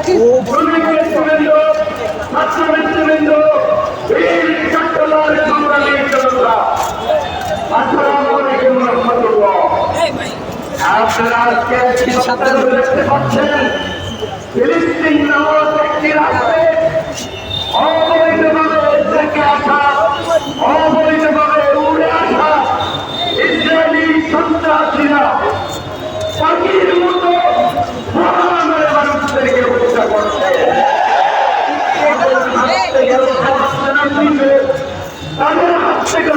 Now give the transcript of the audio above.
শ্রমিক নেতৃবৃন্দ, ছাত্র নেতৃবৃন্দ, বীর চট্টলার সংগ্রামী জনতা, আসসালামু আলাইকুম রহমতুল্লাহ। আপনারা আজকে দেখতে পাচ্ছেন ফিলিস্তিন নামক একটি রাষ্ট্রে অবৈধভাবে থেকে আসা, অবৈধভাবে উড়ে আসা ইসরায়েলি সন্ত্রাসীরা পাখির মতো মহামারী মানুষদেরকে হত্যা করছে। তাদের হাত থেকে